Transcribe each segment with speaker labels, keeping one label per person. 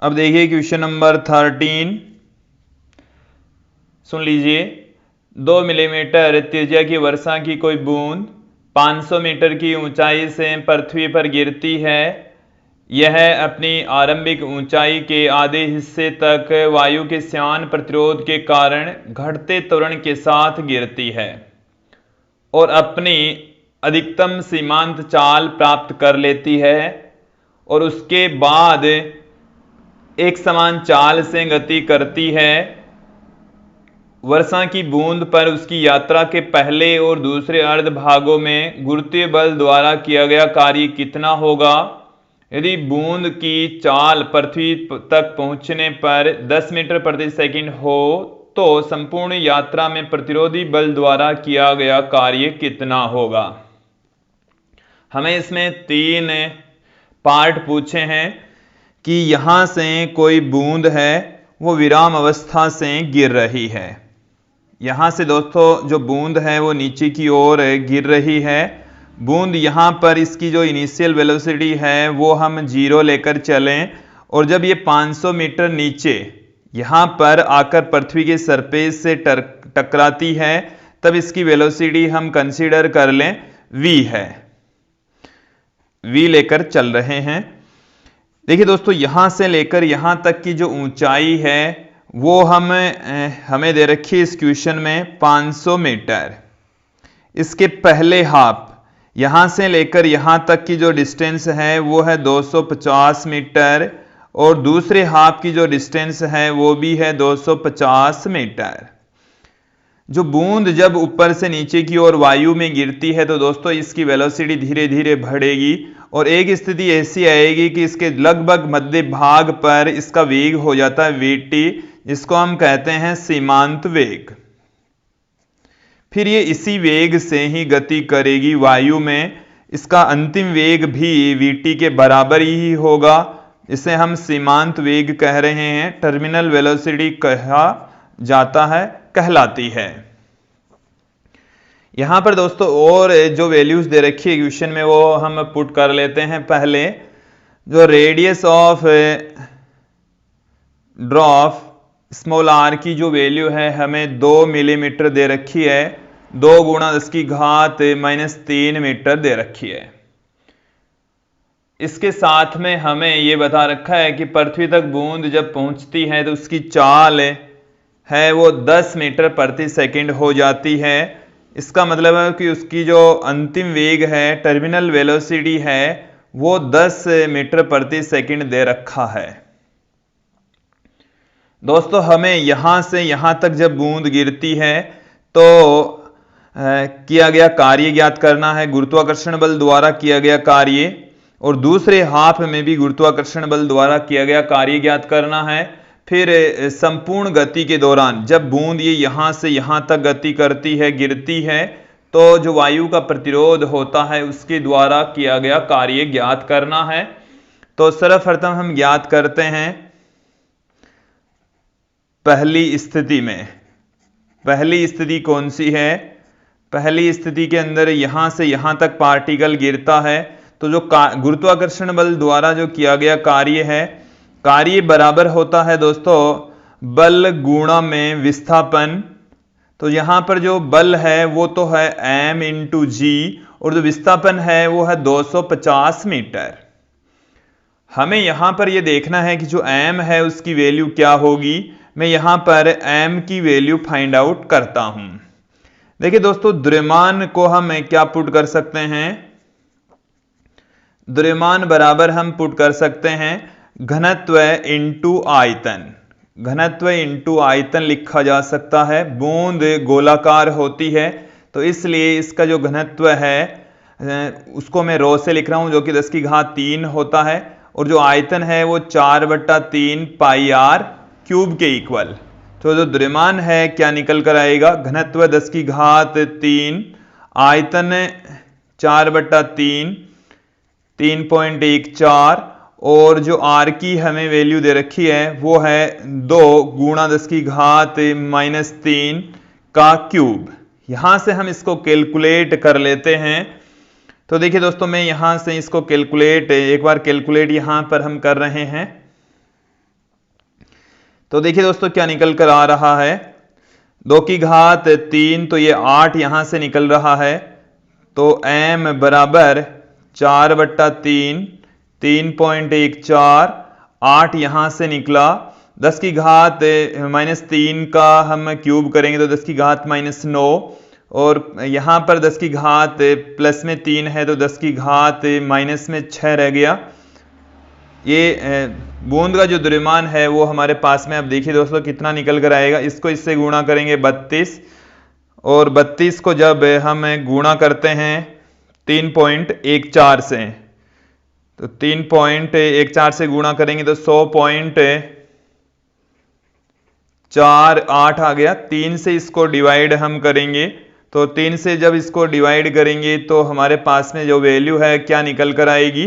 Speaker 1: अब देखिए question number 13, सुन लीजिए। 2 मिलीमीटर त्रिज्या की वर्षा की कोई बूंद 500 मीटर की ऊंचाई से पृथ्वी पर गिरती है। यह अपनी आरंभिक ऊंचाई के आधे हिस्से तक वायु के श्यान प्रतिरोध के कारण घटते त्वरण के साथ गिरती है और अपनी अधिकतम सीमांत चाल प्राप्त कर लेती है और उसके बाद एक समान चाल से गति करती है। वर्षा की बूंद पर उसकी यात्रा के पहले और दूसरे अर्ध भागों में गुरुत्वीय बल द्वारा किया गया कार्य कितना होगा? यदि बूंद की चाल पृथ्वी तक पहुंचने पर 10 मीटर प्रति सेकंड हो तो संपूर्ण यात्रा में प्रतिरोधी बल द्वारा किया गया कार्य कितना होगा? हमें इसमें 3 पार्ट पूछे हैं कि यहां से कोई बूंद है वो विराम अवस्था से गिर रही है। यहां से दोस्तों जो बूंद है वो नीचे की ओर गिर रही है। बूंद यहां पर इसकी जो इनिशियल वेलोसिटी है वो हम 0 लेकर चलें और जब ये 500 मीटर नीचे यहां पर आकर पृथ्वी के सरफेस से टकराती है तब इसकी वेलोसिटी हम कंसीडर कर लें v है। v लेकर चल रहे हैं। देखिए दोस्तों यहां से लेकर यहां तक की जो ऊंचाई है वो हमें दे रखी है इस क्वेश्चन में 500 मीटर। इसके पहले हाफ यहां से लेकर यहां तक की जो डिस्टेंस है वो है 250 मीटर और दूसरे हाफ की जो डिस्टेंस है वो भी है 250 मीटर। जो बूंद जब ऊपर से नीचे की ओर वायु में गिरती है तो दोस्तों इसकी वेलोसिटी धीरे धीरे बढ़ेगी और एक स्थिति ऐसी आएगी कि इसके लगभग मध्य भाग पर इसका वेग हो जाता है vt, जिसको हम कहते हैं सीमांत वेग। फिर ये इसी वेग से ही गति करेगी वायु में। इसका अंतिम वेग भी vt के बराबर ही होगा। इसे हम सीमांत वेग कह रहे हैं, टर्मिनल वेलोसिटी कहा जाता है, कहलाती है। यहां पर दोस्तों और जो वैल्यूज दे रखी है क्वेश्चन में वो हम पुट कर लेते हैं। पहले जो radius of drop small r की जो वैल्यू है हमें 2 मिलीमीटर दे रखी है, 2 गुणा 10 की घात -3 मीटर दे रखी है। इसके साथ में हमें ये बता रखा है कि पृथ्वी तक बूंद जब पहुंचती है तो उसकी चाल है वो 10 मीटर प्रति सेकंड हो जाती है। इसका मतलब है कि उसकी जो अंतिम वेग है, टर्मिनल वेलोसिटी है, वो 10 मीटर प्रति सेकंड दे रखा है। दोस्तों हमें यहां से यहां तक जब बूंद गिरती है तो किया गया कार्य ज्ञात करना है, गुरुत्वाकर्षण बल द्वारा किया गया कार्य, और दूसरे हाफ में भी गुरुत्वाकर्षण बल द्वारा किया गया कार्य ज्ञात करना है। फिर संपूर्ण गति के दौरान जब बूंद ये यहां से यहां तक गति करती है, गिरती है, तो जो वायु का प्रतिरोध होता है उसके द्वारा किया गया कार्य ज्ञात करना है। तो सर्वप्रथम हम ज्ञात करते हैं पहली स्थिति में। पहली स्थिति कौन सी है? पहली स्थिति के अंदर यहां से यहां तक पार्टिकल गिरता है तो जो गुरुत्वाकर्षण बल द्वारा जो किया गया कार्य है, कार्य बराबर होता है दोस्तों बल गुणा में विस्थापन। तो यहां पर जो बल है वो तो है m × g और जो विस्थापन है वो है 250 मीटर। हमें यहां पर ये देखना है कि जो m है उसकी वैल्यू क्या होगी। मैं यहां पर m की वैल्यू फाइंड आउट करता हूं। देखिए दोस्तों द्रव्यमान को हम क्या पुट कर सकते हैं? द्रव्यमान बराबर हम पुट कर सकते हैं घनत्व इंटू आयतन। घनत्व इंटू आयतन लिखा जा सकता है। बूंद गोलाकार होती है तो इसलिए इसका जो घनत्व है उसको मैं रो से लिख रहा हूं जो कि 10 की घात 3 होता है और जो आयतन है वो 4/3 πr³ के इक्वल। तो जो द्रव्यमान है क्या निकल कर आएगा? घनत्व 10 की घात 3, आयतन 4/3 3.14 और जो r की हमें वैल्यू दे रखी है वो है 2 गुणा 10 की घात -3 का क्यूब। यहां से हम इसको कैलकुलेट कर लेते हैं। तो देखिए दोस्तों मैं यहां से इसको कैलकुलेट एक बार कैलकुलेट यहां पर हम कर रहे हैं। तो देखिए दोस्तों क्या निकल कर आ रहा है, 2 की घात 3, तो ये 8 यहां से निकल रहा है, तो m बराबर 4/3, 3.14, 8 यहां से निकला। 10 की घात -3 का हम क्यूब करेंगे तो 10 की घात -9, और यहां पर 10 की घात प्लस में 3 है तो 10 की घात माइनस में 6 रह गया। ये बूंद का जो द्रव्यमान है वो हमारे पास में, अब देखिए दोस्तों कितना निकल कर आएगा। इसको इससे गुणा करेंगे 32, और 32 को जब हम गुणा करते हैं 3.14 से, तो 3.14 से गुणा करेंगे तो 100.48 आ गया। 3 से इसको डिवाइड हम करेंगे, तो 3 से जब इसको डिवाइड करेंगे तो हमारे पास में जो वैल्यू है क्या निकल कर आएगी,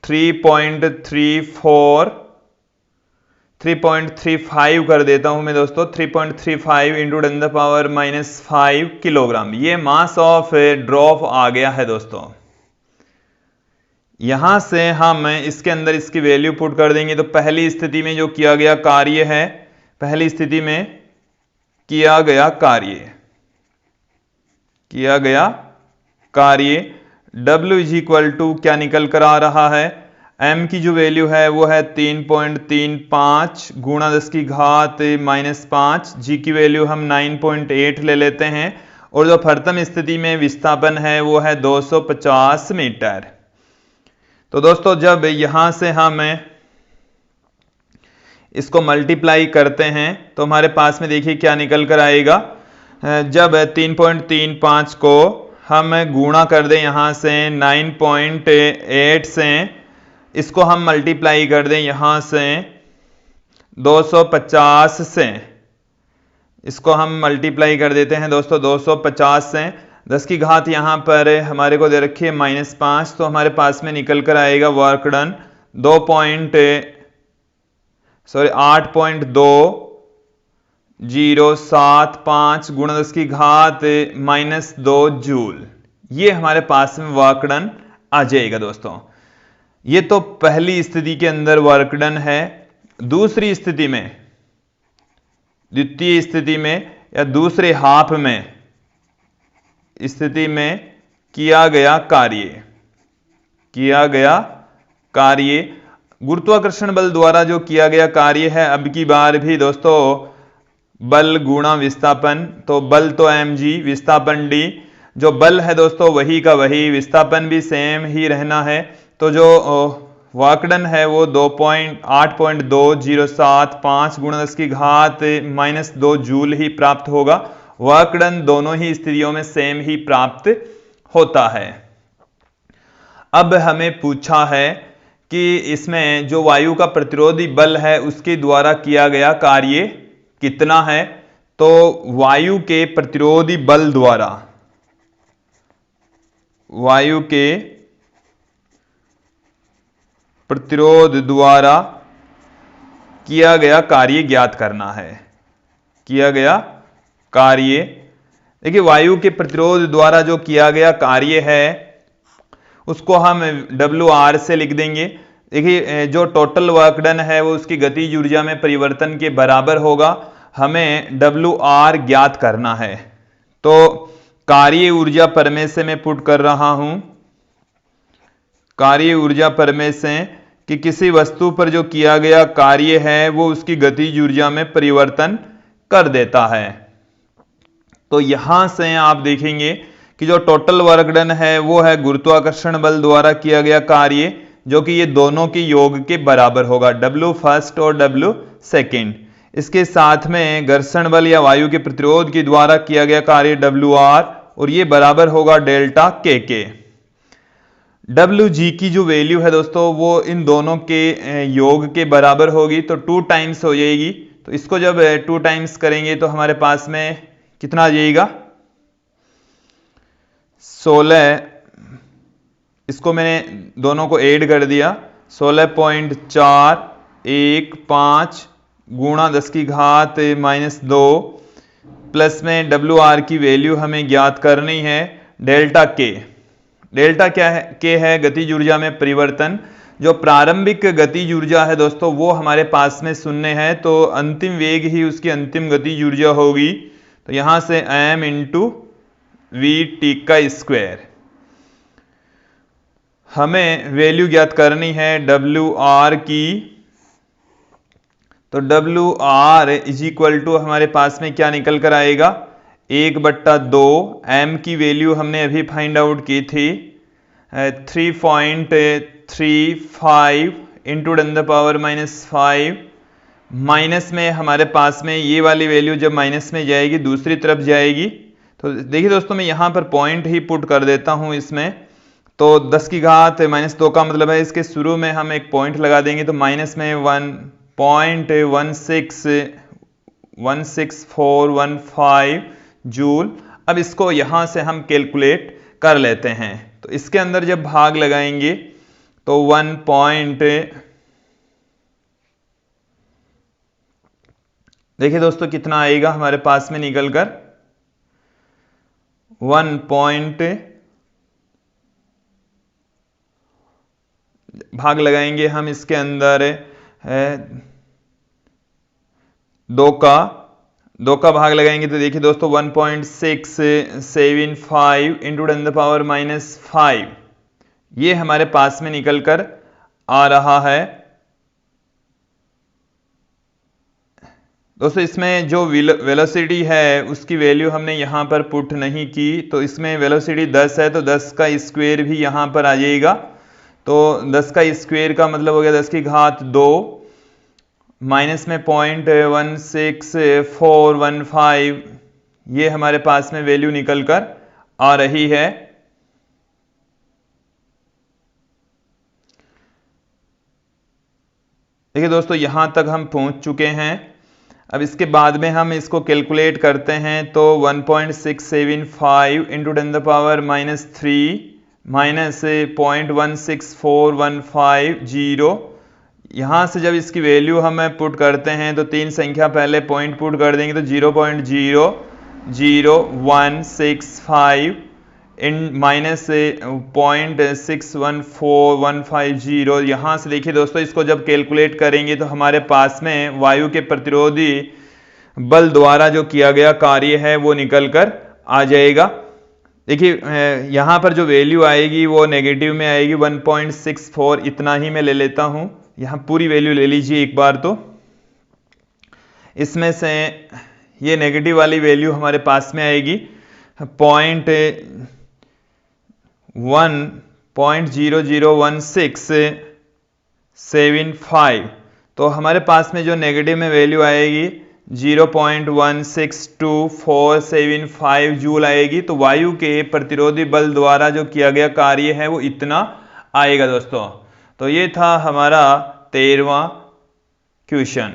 Speaker 1: 3.35 कर देता हूं मैं दोस्तों, 3.35 इंटू 10⁻⁻5 किलोग्राम। ये मास ऑफ ड्रॉप आ गया है दोस्तों। यहां से हम इसके अंदर इसकी वैल्यू पुट कर देंगे, तो पहली स्थिति में जो किया गया कार्य है, पहली स्थिति में किया गया कार्य W इज इक्वल टू क्या निकल कर आ रहा है, m की जो वैल्यू है वो है 3.35 गुणा 10 की घात -5, g की वैल्यू हम 9.8 ले लेते हैं, और जो प्रथम स्थिति में विस्थापन है वो है 250 मीटर। तो दोस्तों जब यहां से हम इसको मल्टीप्लाई करते हैं तो हमारे पास में देखिए क्या निकल कर आएगा। जब 3.35 को हम गुणा कर दें यहां से 9.8 से, इसको हम मल्टीप्लाई कर दें यहां से 250 से, इसको हम मल्टीप्लाई कर देते हैं दोस्तों 250 से। 10 की घात यहां पर हमारे को दे रखी है -5, तो हमारे पास में निकल कर आएगा वर्क डन 8.2075 गुणा 10 की घात -2 जूल। ये हमारे पास में वर्क डन आ जाएगा दोस्तों। ये तो पहली स्थिति के अंदर वर्क डन है। दूसरी स्थिति में, द्वितीय स्थिति में या दूसरे हाफ में स्थिति में किया गया कार्य गुरुत्वाकर्षण बल द्वारा जो किया गया कार्य है, अब की बार भी दोस्तों बल गुणा विस्थापन, तो बल तो mg, विस्थापन d, जो बल है दोस्तों वही का वही, विस्थापन भी सेम ही रहना है, तो जो वर्क डन है वो 8.2075 गुणा 10 की घात -2 जूल ही प्राप्त होगा। वर्क डन दोनों ही स्थितियों में सेम ही प्राप्त होता है। अब हमें पूछा है कि इसमें जो वायु का प्रतिरोधी बल है उसके द्वारा किया गया कार्य कितना है, तो वायु के प्रतिरोधी बल द्वारा, वायु के प्रतिरोध द्वारा किया गया कार्य ज्ञात करना है। किया गया कार्य, देखिए वायु के प्रतिरोध द्वारा जो किया गया कार्य है उसको हम WR से लिख देंगे। देखिए जो टोटल वर्क डन है वो उसकी गतिज ऊर्जा में परिवर्तन के बराबर होगा। हमें WR ज्ञात करना है, तो कार्य ऊर्जा परमेय से मैं पुट कर रहा हूं, कार्य ऊर्जा परमेय से कि किसी वस्तु पर जो किया गया कार्य है वो उसकी गतिज ऊर्जा में परिवर्तन कर देता है। तो यहां से आप देखेंगे कि जो टोटल वर्क डन है वो है गुरुत्वाकर्षण बल द्वारा किया गया कार्य, जो कि ये दोनों के योग के बराबर होगा, W फर्स्ट और W सेकेंड। इसके साथ में घर्षण बल या वायु के प्रतिरोध के द्वारा किया गया कार्य WR, और ये बराबर होगा डेल्टा K के। WG की जो वैल्यू है दोस्तों वो इन दोनों के योग के बराबर होगी, तो 2 टाइम्स हो जाएगी। तो इसको जब 2 टाइम्स करेंगे तो हमारे पास में कितना आ जाएगा, 16, इसको मैंने दोनों को ऐड कर दिया, 16.415 गुणा 10 की घात -2 प्लस में WR की वैल्यू हमें ज्ञात करनी है डेल्टा K। डेल्टा क्या है, K है गतिज ऊर्जा में परिवर्तन। जो प्रारंभिक गतिज ऊर्जा है दोस्तों वो हमारे पास में शून्य है, तो अंतिम वेग ही उसकी अंतिम गतिज ऊर्जा होगी। तो यहां से m इंटू वी टी का स्क्वायर। हमें वैल्यू ज्ञात करनी है डब्ल्यू आर की। तो डब्ल्यू आर इज इक्वल टू हमारे पास में क्या निकल कर आएगा, 1/2। m की वैल्यू हमने अभी फाइंड आउट की थी 3.35 इंटू 10⁻⁵। माइनस में हमारे पास में ये वाली वैल्यू जब माइनस में जाएगी दूसरी तरफ जाएगी। तो देखिए दोस्तों मैं यहां पर पॉइंट ही पुट कर देता हूं इसमें। तो 10⁻⁻² का मतलब है इसके शुरू में हम एक पॉइंट लगा देंगे, तो माइनस में 1.16415 जूल। अब इसको यहां से हम कैलकुलेट कर लेते हैं। तो इसके अंदर जब भाग लगाएंगे तो 1 देखिए दोस्तों कितना आएगा हमारे पास में निकल कर 1 भाग लगाएंगे हम इसके अंदर 2 का भाग लगाएंगे तो देखिए दोस्तों 1.675 इंटू 10⁻⁵ ये हमारे पास में निकल कर आ रहा है। दोस्तों इसमें जो वेलोसिटी है उसकी वैल्यू हमने यहां पर पुट नहीं की, तो इसमें वेलोसिटी 10 है तो 10 का स्क्वायर भी यहां पर आ जाएगा। तो 10 का स्क्वायर का मतलब हो गया 10⁻², माइनस में 0.16415 ये हमारे पास में वैल्यू निकल कर आ रही है। देखिए दोस्तों यहां तक हम पहुंच चुके हैं। अब इसके बाद में हम इसको कैलकुलेट करते हैं तो 1.675 इंटू 10⁻⁻³ माइनस 0.16415 यहां से जब इसकी वैल्यू हम पुट करते हैं तो 3 संख्या पहले पॉइंट पुट कर देंगे तो 0.00165 इन माइनस 0.614150। यहां से देखिए दोस्तों इसको जब कैलकुलेट करेंगे तो हमारे पास में वायु के प्रतिरोधी बल द्वारा जो किया गया कार्य है वो निकल कर आ जाएगा। देखिए यहां पर जो वैल्यू आएगी वो नेगेटिव में आएगी 1.64, इतना ही मैं ले लेता हूं। यहां पूरी वैल्यू ले लीजिए एक बार। तो इसमें से ये नेगेटिव वाली वैल्यू हमारे पास में आएगी 0.001675। तो हमारे पास में जो नेगेटिव में वैल्यू आएगी 0.16247 जूल आएगी। तो वायु के प्रतिरोधी बल द्वारा जो किया गया कार्य है वो इतना आएगा दोस्तों। तो ये था हमारा 13वां क्वेश्चन।